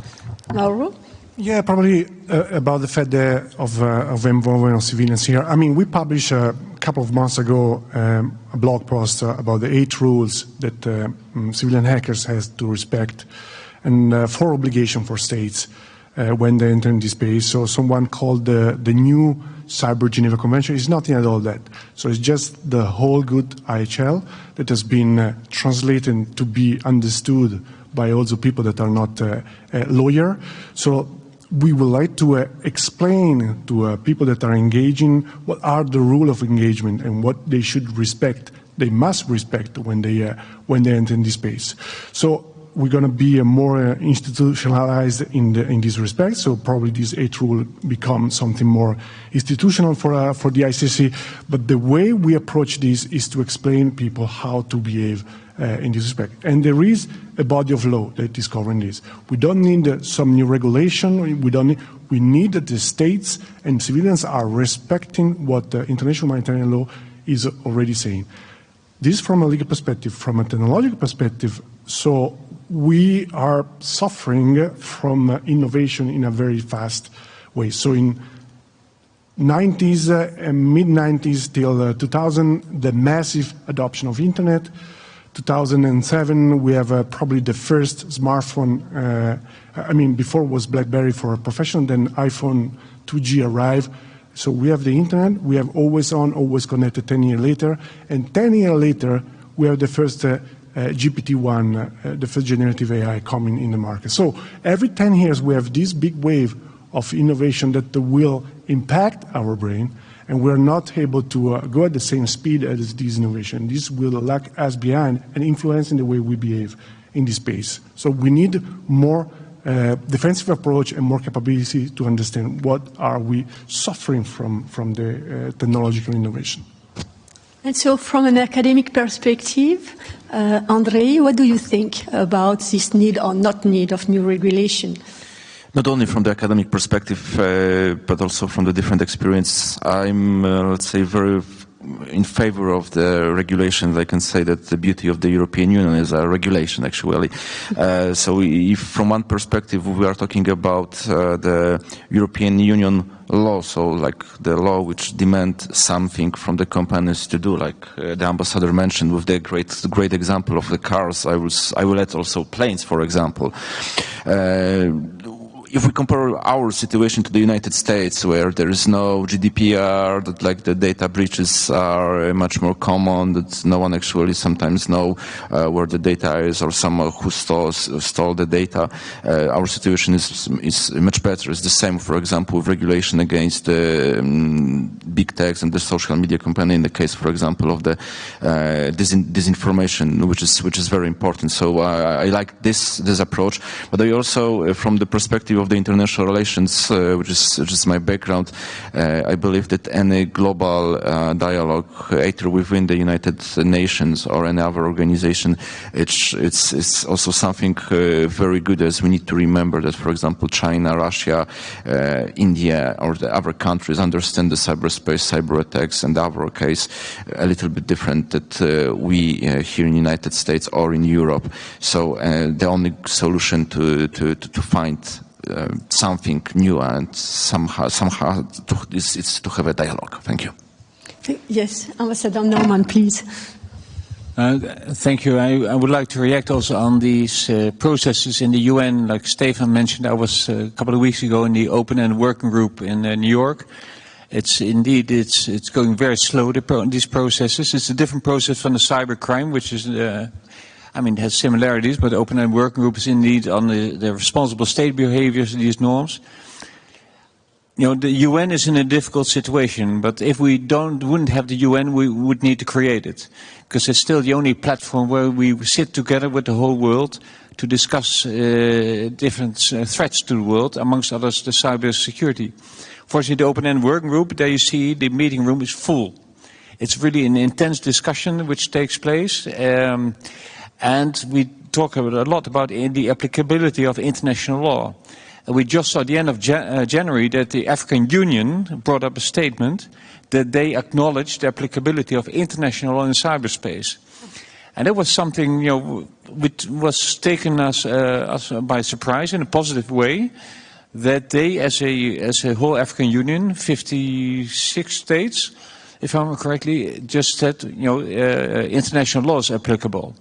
Mauro? Yeah, probably about the fact of involvement of civilians here. I mean, we published a couple of months ago a blog post about the 8 rules that civilian hackers have to respect and 4 obligations for states when they enter into space. So someone called the new Cyber Geneva Convention is nothing at all that. So it's just the whole good IHL that has been translated to be understood by also people that are not lawyers. So we would like to explain to people that are engaging what are the rules of engagement and what they should respect, they must respect when they enter in this space. So we're going to be more institutionalized in this respect. So probably these 8 rules become something more institutional for the ICC. But the way we approach this is to explain people how to behave in this respect. And there is a body of law that is covering this. We don't need some new regulation. We need that the states and civilians are respecting what the international humanitarian law is already saying. This from a legal perspective, from a technological perspective, so we are suffering from innovation in a very fast way. So in 90s and mid-90s till 2000, the massive adoption of internet. 2007, we have probably the first smartphone. Before was BlackBerry for a professional, then iPhone 2G arrived. So we have the internet, we have always on, always connected 10 years later. And 10 years later, we have the first GPT-1, the first generative AI coming in the market. So every 10 years, we have this big wave of innovation that will impact our brain, and we're not able to go at the same speed as this innovation. This will lag us behind and influence in the way we behave in this space. So we need more defensive approach and more capability to understand what are we suffering from the technological innovation. And so from an academic perspective, Andrei, what do you think about this need or not need of new regulation? Not only from the academic perspective, but also from the different experience. I'm, let's say, very in favor of the regulation. I can say that the beauty of the European Union is a regulation, actually. So if from one perspective we are talking about the European Union law, so like the law which demand something from the companies to do, like the ambassador mentioned with the great example of the cars, I will add also planes, for example. If we compare our situation to the United States, where there is no GDPR, that like the data breaches are much more common, that no one actually sometimes know where the data is or someone who stole the data, our situation is much better. It's the same, for example, with regulation against big techs and the social media company in the case, for example, of the disinformation, which is very important. So I like this approach, but I also, from the perspective of the international relations, which is my background, I believe that any global dialogue, either within the United Nations or any other organization, it's also something very good, as we need to remember that, for example, China, Russia, India, or the other countries understand the cyberspace, cyber attacks, and our case a little bit different that we here in the United States or in Europe. So the only solution to find something new and somehow it's to have a dialogue. Thank you. Yes, Ambassador Norman, please. Thank you. I would like to react also on these processes in the UN. Like Stefan mentioned, I was a couple of weeks ago in the Open-Ended Working Group in New York. It's going very slow, these processes. It's a different process from the cybercrime, which is it has similarities, but the Open-Ended Working Group is indeed on the responsible state behaviors and these norms. You know, the UN is in a difficult situation, but if we wouldn't have the UN, we would need to create it, because it's still the only platform where we sit together with the whole world to discuss different threats to the world, amongst others the cybersecurity. Fortunately, the Open-End Working Group, there you see the meeting room is full. It's really an intense discussion which takes place, and we talk a lot about the applicability of international law. We just saw at the end of January that the African Union brought up a statement that they acknowledged the applicability of international law in cyberspace. And that was something, you know, which was taken us by surprise in a positive way, that they, as a whole African Union, 56 states, if I remember correctly, just said, you know, international law is applicable.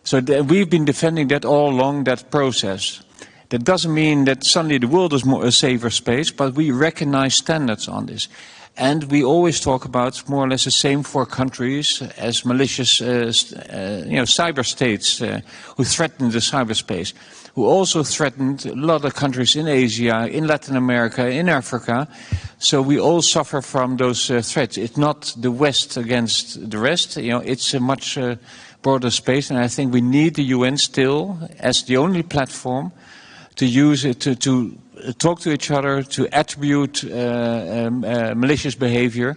So we've been defending that all along that process. That doesn't mean that suddenly the world is more a safer space, but we recognize standards on this. And we always talk about more or less the same for countries as malicious, cyber states who threaten the cyberspace, who also threatened a lot of countries in Asia, in Latin America, in Africa. So we all suffer from those threats. It's not the West against the rest. You know, it's a much broader space, and I think we need the UN still as the only platform to use it to talk to each other, to attribute malicious behavior.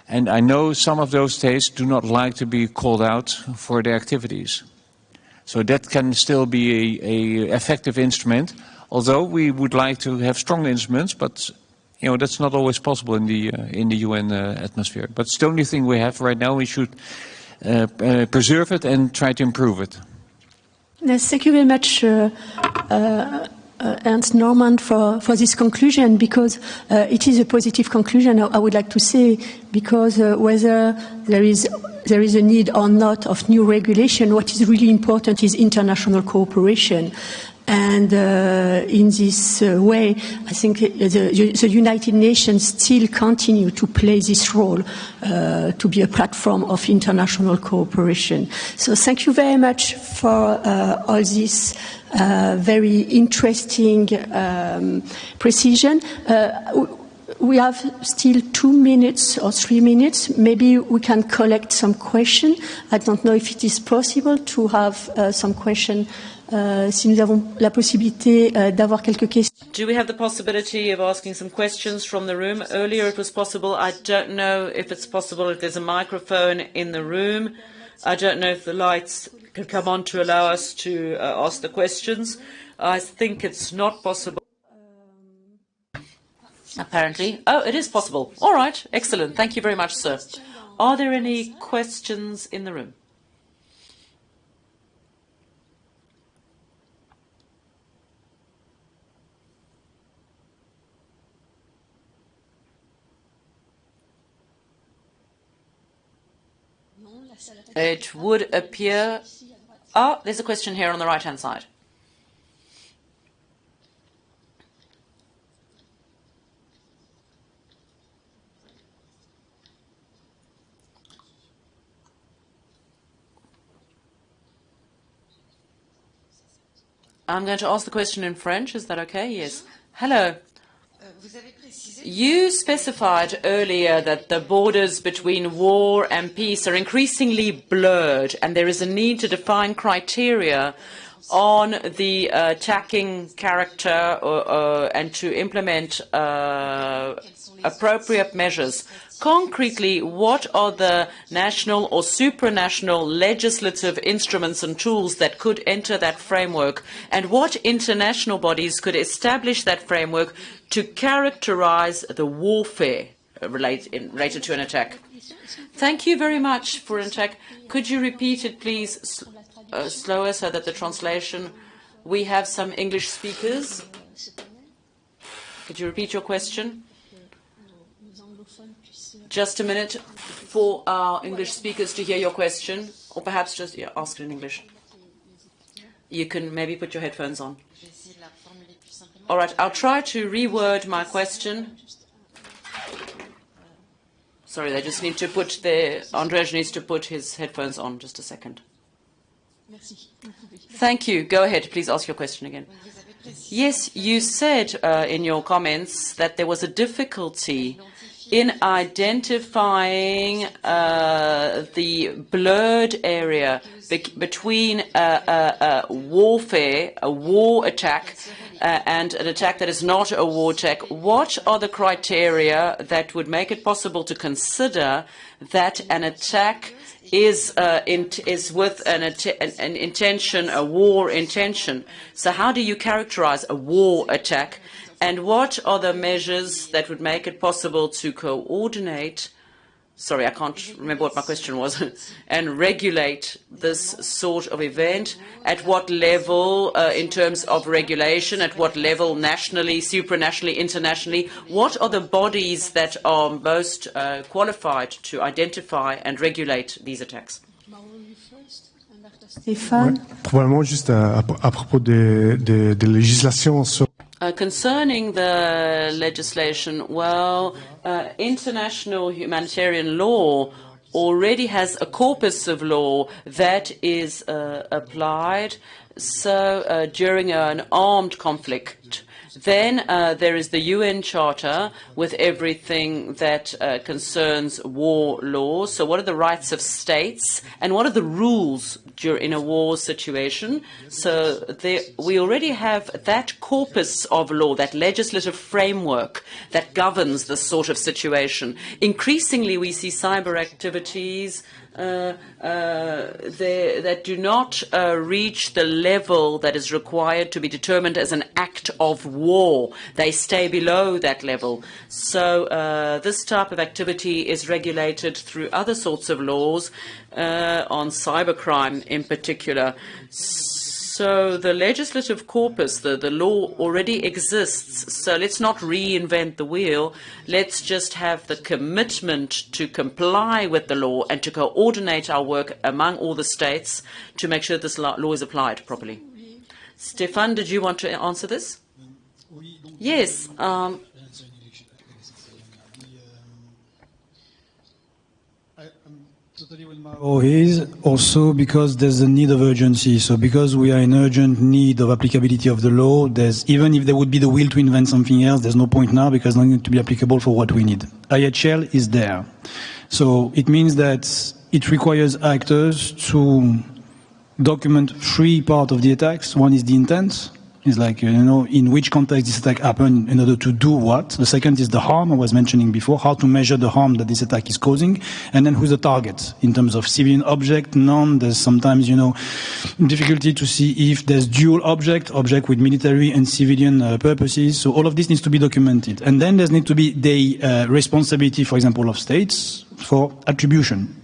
And I know some of those states do not like to be called out for their activities. So that can still be a effective instrument, although we would like to have strong instruments, but you know, that's not always possible in the UN atmosphere. But it's the only thing we have right now. We should preserve it and try to improve it. Yes, thank you very much, Ernst Norman, for this conclusion, because it is a positive conclusion, I would like to say, because whether there is a need or not of new regulation, what is really important is international cooperation. And in this way, I think the United Nations still continue to play this role, to be a platform of international cooperation. So thank you very much for all this very interesting precision. We have still 2 minutes or 3 minutes. Maybe we can collect some questions. I don't know if it is possible to have some questions. Si nous avons la possibilité d'avoir quelques questions. Do we have the possibility of asking some questions from the room? Earlier it was possible. I don't know if it's possible if there's a microphone in the room. I don't know if the lights can come on to allow us to ask the questions. I think it's not possible. Apparently. Oh, it is possible. All right. Excellent. Thank you very much, sir. Are there any questions in the room? It would appear... Oh, there's a question here on the right-hand side. I'm going to ask the question in French. Is that okay? Yes. Hello. You specified earlier that the borders between war and peace are increasingly blurred, and there is a need to define criteria on the attacking character and to implement appropriate measures. Concretely, what are the national or supranational legislative instruments and tools that could enter that framework, and what international bodies could establish that framework to characterize the warfare related to an attack? Thank you very much for an attack. Could you repeat it, please, slower so that the translation... We have some English speakers. Could you repeat your question? Just a minute for our English speakers to hear your question, or perhaps just ask it in English. You can maybe put your headphones on. All right, I'll try to reword my question. Sorry, they just need to put Andrej needs to put his headphones on. Just a second. Thank you. Go ahead. Please ask your question again. Yes, you said in your comments that there was a difficulty in identifying the blurred area between warfare, a war attack, and an attack that is not a war attack. What are the criteria that would make it possible to consider that an attack is with an intention, a war intention? So how do you characterize a war attack? And what are the measures that would make it possible to coordinate, sorry, I can't remember what my question was, and regulate this sort of event? At what level in terms of regulation? At what level nationally, supranationally, internationally? What are the bodies that are most qualified to identify and regulate these attacks? Stéphane? Probablement juste à propos des législations sur Concerning the legislation, well, international humanitarian law already has a corpus of law that is applied. So during an armed conflict, then there is the UN Charter with everything that concerns war law. So what are the rights of states and what are the rules in a war situation? So we already have that corpus of law, that legislative framework that governs this sort of situation. Increasingly, we see cyber activities that do not reach the level that is required to be determined as an act of war. They stay below that level. So this type of activity is regulated through other sorts of laws on cybercrime in particular. So the legislative corpus, the law already exists. So let's not reinvent the wheel. Let's just have the commitment to comply with the law and to coordinate our work among all the states to make sure this law is applied properly. Stéphane, did you want to answer this? Yes. Totally with Maro is also because there's a need of urgency. So because we are in urgent need of applicability of the law, even if there would be the will to invent something else, there's no point now because it's not going to be applicable for what we need. IHL is there. So it means that it requires actors to document three parts of the attacks. One is the intent. It's like, in which context this attack happened in order to do what. The second is the harm I was mentioning before, how to measure the harm that this attack is causing. And then who's the target in terms of civilian object, non. There's sometimes, difficulty to see if there's dual object with military and civilian purposes. So all of this needs to be documented. And then there needs to be the responsibility, for example, of states for attribution.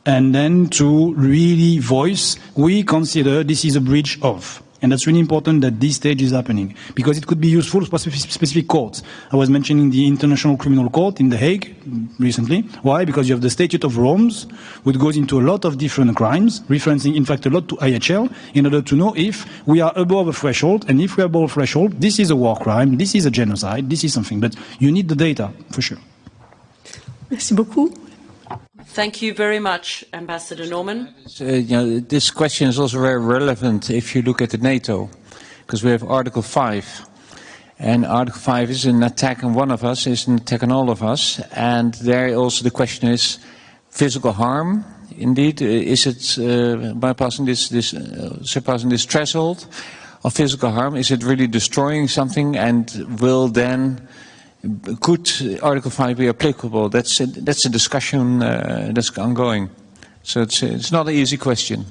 And then to really voice, we consider this is a breach of. And that's really important that this stage is happening because it could be useful for specific courts. I was mentioning the International Criminal Court in The Hague recently. Why? Because you have the Statute of Rome, which goes into a lot of different crimes, referencing, in fact, a lot to IHL, in order to know if we are above a threshold. And if we are above a threshold, this is a war crime, this is a genocide, this is something. But you need the data, for sure. Merci beaucoup. Thank you very much, Ambassador Norman. This question is also very relevant if you look at the NATO, because we have Article 5. And Article 5 is an attack on one of us, is an attack on all of us. And there also the question is physical harm. Indeed, is it surpassing this threshold of physical harm? Is it really destroying something and will then... Could Article 5 be applicable? That's a discussion that's ongoing. So it's not an easy question.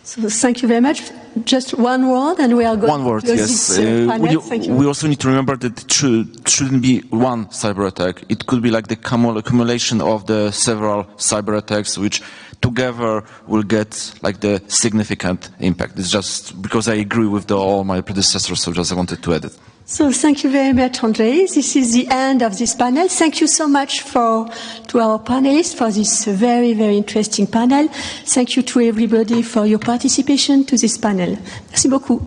So thank you very much. Just one word, and we are going one word, to yes. this panel. Thank you. We also need to remember that it shouldn't be one cyber attack. It could be like the accumulation of the several cyber attacks, which together will get like the significant impact. It's just because I agree with all my predecessors, so just I wanted to add it. So thank you very much, André. This is the end of this panel. Thank you so much to our panelists for this very, very interesting panel. Thank you to everybody for your participation to this panel. Merci beaucoup.